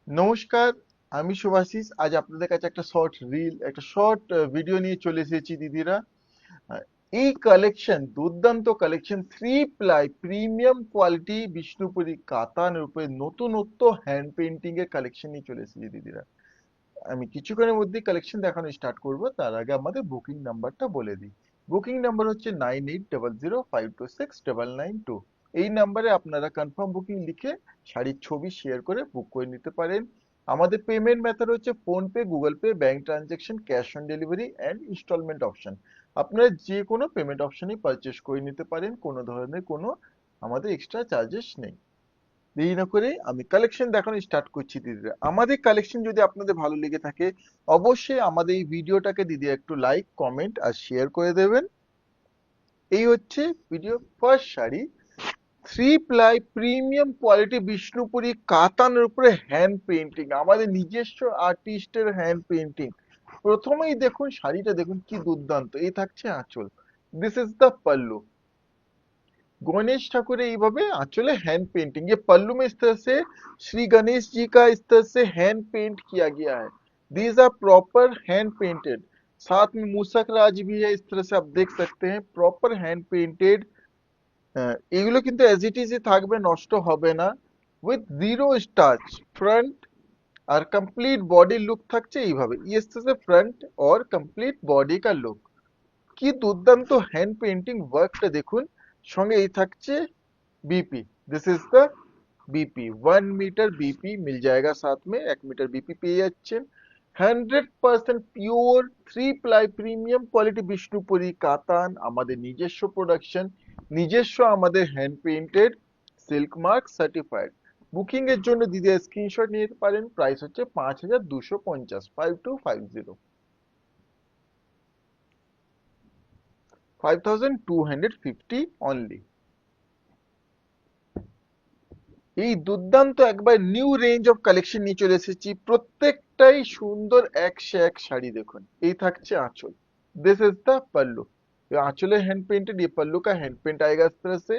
নমস্কার, আমি শুভাশিস। আজ আপনাদের কাছে একটা শর্ট রিল, একটা শর্ট ভিডিও নিয়ে চলে এসেছি দিদিরা। আহ, এই কালেকশন, দুর্দান্ত collection, 3 ply premium quality Bishnupuri কাতানের উপরে নতুনত্ব হ্যান্ড পেন্টিং এর কালেকশন নিয়ে চলে এসেছি দিদিরা। আমি কিছুক্ষণের মধ্যেই কালেকশন দেখানো স্টার্ট করব, তার আগে আমাদের বুকিং নাম্বারটা বলে দিই। বুকিং নাম্বার হচ্ছে 9800526992। এই নাম্বারে আপনারা কনফার্ম বুকিং লিখে শাড়ির ছবি শেয়ার করে বুক করে নিতে পারেন। আমাদের পেমেন্ট মেথড হচ্ছে PhonePe, Google pay, bank transaction, cash on delivery and instalment option. আপনারা যে কোনো পেমেন্ট অপশনই পারচেস করে নিতে পারেন, কোনো ধরনের কোনো আমাদের এক্সট্রা চার্জেস নেই। দেরি না করে আমি কালেকশন দেখানো স্টার্ট করছি দিদিরা। আমাদের কালেকশন যদি আপনাদের ভালো লেগে থাকে, অবশ্যই আমাদের এই ভিডিওটাকে দিদি একটু লাইক, কমেন্ট আর শেয়ার করে দেবেন। এই হচ্ছে video first sari, 3 ply premium quality Bishnupuri কাতানের উপরে হ্যান্ড পেন্টিং, আমাদের নিজস্ব আর্টিস্টের হ্যান্ড পেন্টিং। প্রথমেই দেখুন শাড়িটা, দেখুন কি দুর্দান্ত। এই থাকছে আঁচল, দিস इज द पल्लू। गणेश ठाकुर এইভাবে आंचल हैंड पेंटिंग, ये पल्लू में इस तरह से श्री गणेश जी का इस तरह से हैंड पेंट किया गया है। These are proper hand painted. साथ में मूसक राज भी है, इस तरह से आप देख सकते हैं, प्रॉपर हैंड पेंटेड। এগুলো কিন্তু অ্যাজ ইট ইজই থাকবে, নষ্ট হবে না। উইথ জিরো স্টাচ ফ্রন্ট আর কমপ্লিট বডি লুক থাকছে এইভাবে। ইস तरह से फ्रंट और কমপ্লিট বডি का লুক। কি দুর্দান্ত হ্যান্ড পেন্টিং ওয়ার্কটা দেখুন। সঙ্গে এই থাকছে BP, this is the BP. 1 metre BP मिल जाएगा साथ में, 1 मीटर बीपी পেয়ে যাচ্ছেন। 100% pure 3 ply premium quality Bishnupuri কাতান, আমাদের নিজস্ব প্রোডাকশন, নিজস্ব আমাদের hand painted, silk mark certified. Booking এর জন্য দিদি স্ক্রিনশট নিতে পারেন। প্রাইস হচ্ছে 5250, 5250, 5250 অনলি। এই দুর্দান্ত একবার নিউ রেঞ্জ অফ কালেকশন নিয়ে চলে এসেছি, প্রত্যেকটাই সুন্দর, এক সে এক শাড়ি। দেখুন এই থাকছে आंचल, दिस इज द पल्लू। ये आंचल है हैंड पेंटेड, ये पल्लू का हैंड पेंट आएगा इस तरह से।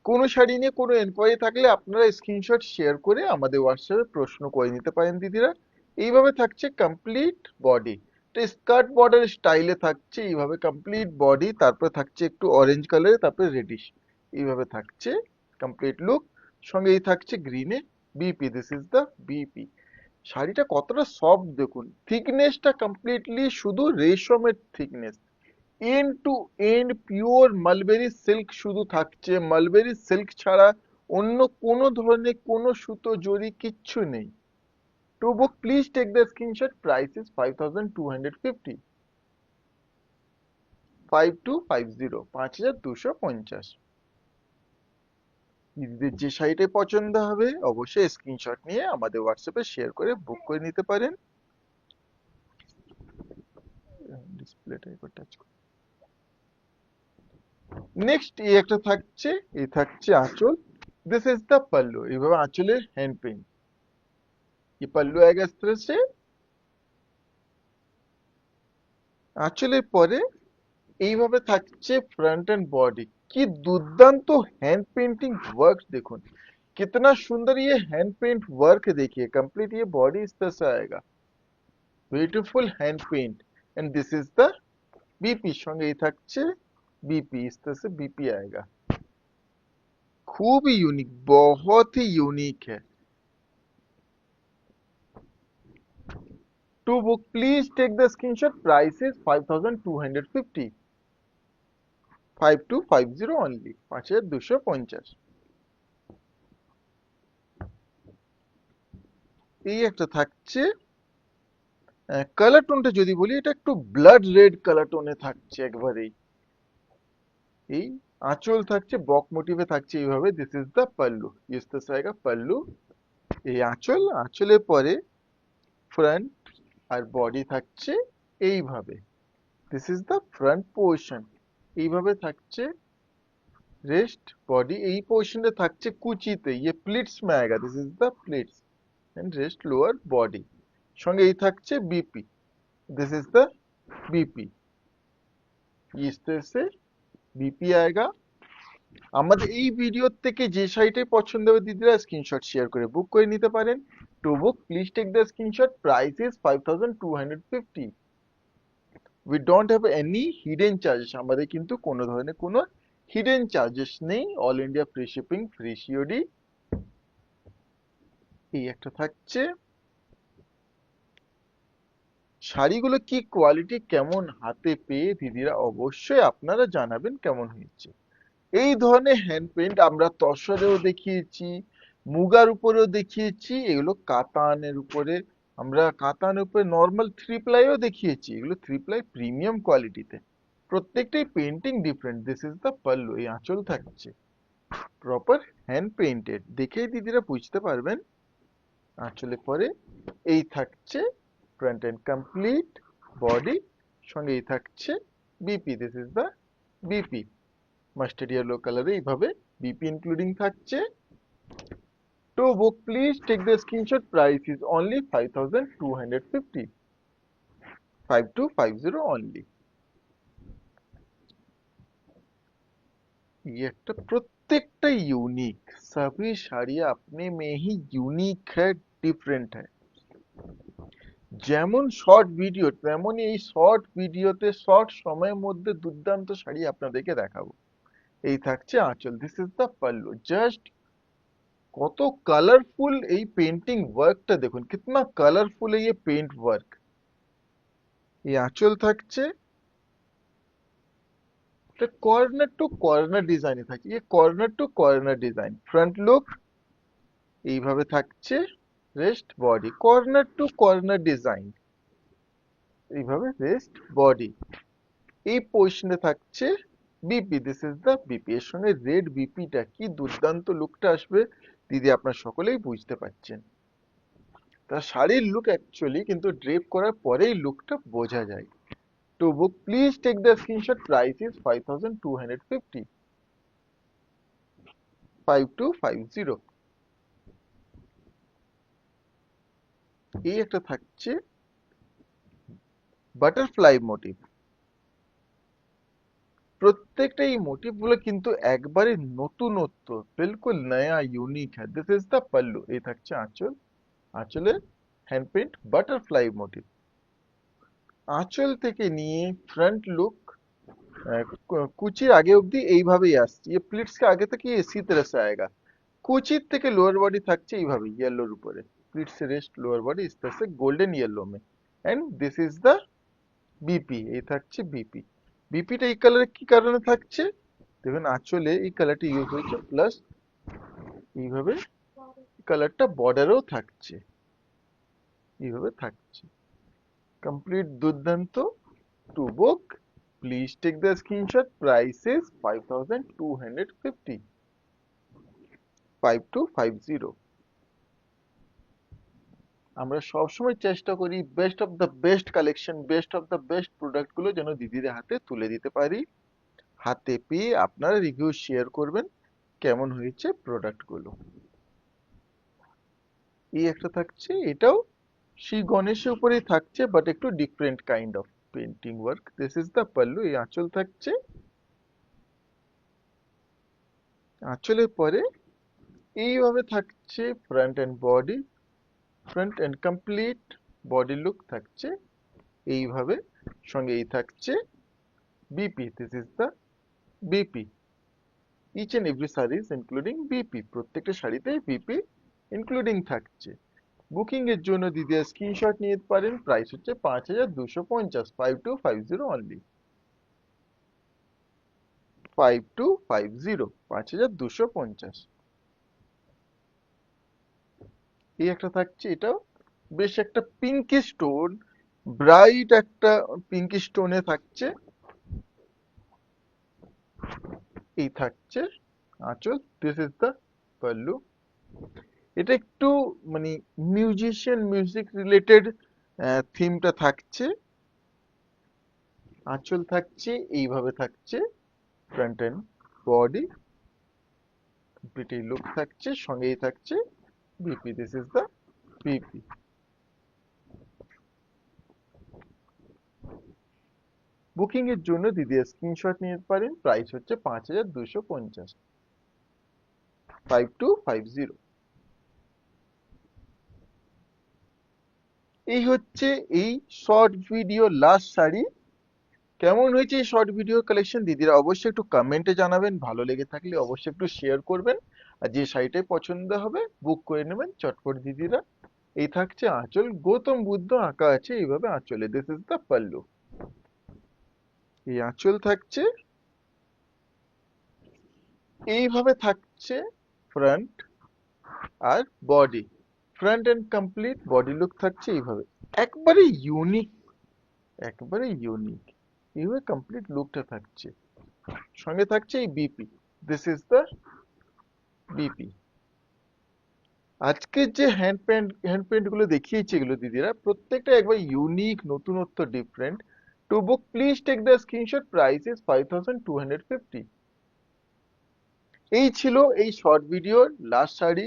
কোনো শাড়ি নিয়ে কোনো এনকোয়ারি থাকলে আপনারা স্ক্রিনশট শেয়ার করে আমাদের হোয়াটসঅ্যাপে প্রশ্ন করে নিতে পারেন দিদিরা। এইভাবে থাকছে কমপ্লিট বডি, তো স্কার্ট বর্ডার স্টাইলে থাকছে এইভাবে কমপ্লিট বডি, তারপরে থাকছে একটু অরেঞ্জ কালারে, তারপরে রেডিশ, এইভাবে থাকছে কমপ্লিট লুক। সঙ্গে এই থাকছে গ্রিনে BP, this is the BP. শাড়িটা কতটা সফট দেখুন, থিকনেসটা কমপ্লিটলি শুধু রেশমের thickness, end to end pure mulberry silk শুধু থাকছে, মালবেরি সিল্ক ছাড়া অন্য কোনো ধরনের কোনো সুতো জড়ি কিচ্ছু নেই। To book please take the screenshot, price is 5250, 5250, 5250। নিজেদের যে শাড়িটাই পছন্দ হবে অবশ্যই স্ক্রিনশট নিয়ে আমাদের হোয়াটসঅ্যাপে শেয়ার করে বুক করে নিতে পারেন। ডিসপ্লেটা একবার টাচ করুন। নেক্সট এই একটা থাকছে, এই থাকছে আঁচল, दिस इज द पल्लू। এইভাবে আঁচলের হ্যান্ড পেইন্ট, ये पल्लू आएगा इस तरह से। আঁচলের পরে এইভাবে থাকছে फ्रंट एंड बॉडी। কি দুর্দান্ত হ্যান্ড পেইন্টিং वर्क देखुन, कितना सुंदर ये हैंड पेंट वर्क देखिए। कंप्लीट ये बॉडी इस तरह से आएगा, beautiful hand paint. And this is the BP, সঙ্গে এই থাকছে बीपी, इस तरह से बीपी आएगा। खूब ही यूनिक, बहुत ही यूनिक है। To book, please take the screenshot. Price is 5250, 5250 only, 5250। এই একটা থাকছে, কালার টোনটা যদি বলি, এটা একটু ব্লাড রেড কালার টোনে থাকছে একবারেই। এই আঁচল থাকছে বক মোটিভে থাকছে এইভাবে, দিস ইজ দ্য पल्लू, इस तरह से आएगा पल्लू। এই আঁচল, আঁচলের পরে ফ্রন্ট আর বডি থাকছে এইভাবে, this is the front portion. এইভাবে থাকছে रेस्ट बॉडी, यही पोर्शन में থাকছে কুচিতে, ये प्लिट्स में आएगा, this is the pleats and rest lower body. সঙ্গে এই থাকছে BP, this is the BP. इस तरह से बीपी आएगा। আমাদের এই ভিডিও থেকে যে শাড়িটাই পছন্দ হবে দিদিরা স্ক্রিনশট শেয়ার করে বুক করে নিতে পারেন। To book please take the screenshot, price is 5250। We don't have any hidden charges, আমাদের কিন্তু কোনো ধরনের কোনো হিডেন চার্জেস নেই। All India free shipping, free COD. এই একটা থাকছে। শাড়িগুলো কি কোয়ালিটি, কেমন হাতে পেয়ে দিদিরা অবশ্যই আপনারা জানাবেন কেমন হয়েছে। এই ধরনের হ্যান্ড পেইন্ট আমরা তসরেও দেখিয়েছি, মুগার উপরেও দেখিয়েছি, এগুলো কাতানের উপরে, আমরা কাতানের উপরে নর্মাল থ্রি প্লাইও দেখিয়েছি, এগুলো থ্রি প্লাই প্রিমিয়াম কোয়ালিটিতে। প্রত্যেকটাই painting different. This is the pallu, এই আঁচল থাকছে প্রপার হ্যান্ড পেইন্টেড, দেখেই দিদিরা বুঝতে পারবেন। আঁচলে পরে এই থাকছে ফ্রন্ট এন্ড কমপ্লিট বডি, সঙ্গে এই থাকছে BP. This is the BP, mustard yellow কালারে এইভাবে বিপি ইনক্লুডিং থাকছে। To book please take the screenshot, price is only 5250, 5250 only. ये একটা প্রত্যেকটা ইউনিক, सभी साड़ियाँ अपने में ही यूनिक है, डिफरेंट है। যেমন শর্ট ভিডিও তেমনই এই শর্ট ভিডিওতে শর্ট সময়ের মধ্যে দুর্দান্ত শাড়ি আপনাদেরকে দেখাবো। এই থাকছে আঁচল, this is the pallu. Just কত কালারফুল এই পেন্টিং ওয়ার্কটা দেখুন, কিतना কালারফুল है ये पेंट वर्क। এই আঁচল থাকছে, এটা কর্নার টু কর্নার ডিজাইনে থাকে, ये corner to corner design. Front look এইভাবে থাকছে, rest body corner to corner design, এইভাবে রেস্ট বডি। এই পজিশনে থাকছে BP, this is the BP. এর সঙ্গে রেড বিপিটা কি দুর্দান্ত লুকটা আসবে দিদি আপনার সকলেই বুঝতে পারছেন। তার শাড়ির লুক অ্যাকচুয়ালি কিন্তু ড্রেপ করার পরেই লুকটা বোঝা যায়। To book please take the screenshot, price is 5250, 5250। এই একটা থাকছে বাটারফ্লাই মোটিভ। প্রত্যেকটা এই মোটিভ গুলো কিন্তু একবারে নতুনত্ব, বিলকুল নয়া ইউনিক হ্যাঁ। দিস ইজ দ্য পাল্লু, এই থাকছে আঁচল, আঁচলে হ্যান্ড পেন্ট বাটারফ্লাই মোটিভ। আঁচল থেকে নিয়ে ফ্রন্ট লুক কুচির আগে অবধি এইভাবেই আসছে। ये प्लीट्स के आगे तक ये इसी तरह से आएगा। কুচির থেকে লোয়ার বডি থাকছে এইভাবে ইয়েলোর উপরে, প্লিটস রেস্ট লোয়ার বডি ইস तरह से গোল্ডেন ইয়েলো মে। And this is the BP, এই থাকছে বিপি। বিপিটা এই কালারে কি কারণে থাকছে দেখুন, আঁচলে এই কালারটা ইউজ হয়েছে, প্লাস এইভাবে কালারটা বর্ডারেও থাকছে, এইভাবে থাকছে কমপ্লিট দুর্দান্ত। To book please take the screenshot, price is 5250, 5250। আমরা সবসময় চেষ্টা করি best of the best collection, best of the best product গুলো যেন দিদিদের হাতে তুলে দিতে পারি। হাতে পেয়ে আপনারা রিভিউ শেয়ার করবেন কেমন হয়েছে প্রোডাক্ট গুলো। এই একটা থাকছে, এটাও শ্রী গণেশের উপরেই থাকছে, বাট একটু different kind of painting work. This is the pallu, এই আঁচল থাকছে। আঁচলের পরে এইভাবে থাকছে front and body, front and complete body look থাকছে এইভাবে, সঙ্গে এই থাকছে BP. This is the BP. Each and every saris including BP, প্রত্যেকটা শাড়িতেই বিপি ইনক্লুডিং থাকছে। বুকিং এর জন্য দিদিরা স্ক্রিনশট নিতে পারেন, প্রাইস হচ্ছে 5250, 5250 অনলি, 5250, 5250। এই একটা থাকছে, এটাও বেশ একটা পিঙ্কি স্টোন, ব্রাইট একটা পিঙ্কি স্টোনে থাকছে। এই থাকছে আঁচল, দিস ইজ দ্য পাল্লু। এটা একটু মানে মিউজিশিয়ান মিউজিক রিলেটেড থিমটা থাকছে। আঁচল থাকছে এইভাবে থাকছে, ফ্রন্ট এন্ড বডি কমপ্লিট এই লুক থাকছে, সঙ্গেই থাকছে BP. This is the BP. Booking এর জন্য দিদি স্ক্রিনশট নিতে পারেন। প্রাইস হচ্ছে 5250, 5250। এই হচ্ছে এই শর্ট ভিডিও লাস্ট শাড়ি। কেমন হয়েছে এই শর্ট ভিডিও কালেকশন দিদিরা অবশ্যই একটু কমেন্টে জানাবেন, ভালো লেগে থাকলে অবশ্যই একটু শেয়ার করবেন, আর যে শাড়িটাই পছন্দ হবে বুক করে নেবেন চটপট দিদিরা। এই থাকছে আঁচল, গৌতম বুদ্ধ আঁকা আছে এইভাবে আঁচলে, দিস ইজ দ্য পাল্লু। এই আঁচল থাকছে, এইভাবে থাকছে ফ্রন্ট আর body, front and complete body look থাকছে এইভাবে, একবারে ইউনিক, একবারে ইউনিক, এইভাবে কমপ্লিট লুকটা থাকছে। সঙ্গে থাকছে এই BP, this is the BP. আজকের যে হ্যান্ড পেন্ট গুলো দেখিয়েছি এগুলো দিদিরা প্রত্যেকটা একবার ইউনিক, নতুনত্ব, different. To book please take the screenshot, price is 5250। এই ছিল এই শর্ট ভিডিওর লাস্ট শাড়ি।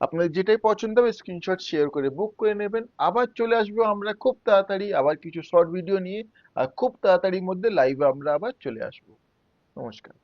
আপনার যেটাই পছন্দ হবে স্ক্রিনশট শেয়ার করে বুক করে নেবেন। আবার চলে আসবো আমরা খুব তাড়াতাড়ি আবার কিছু শর্ট ভিডিও নিয়ে, আর খুব তাড়াতাড়ির মধ্যে লাইভে আমরা আবার চলে আসবো। নমস্কার।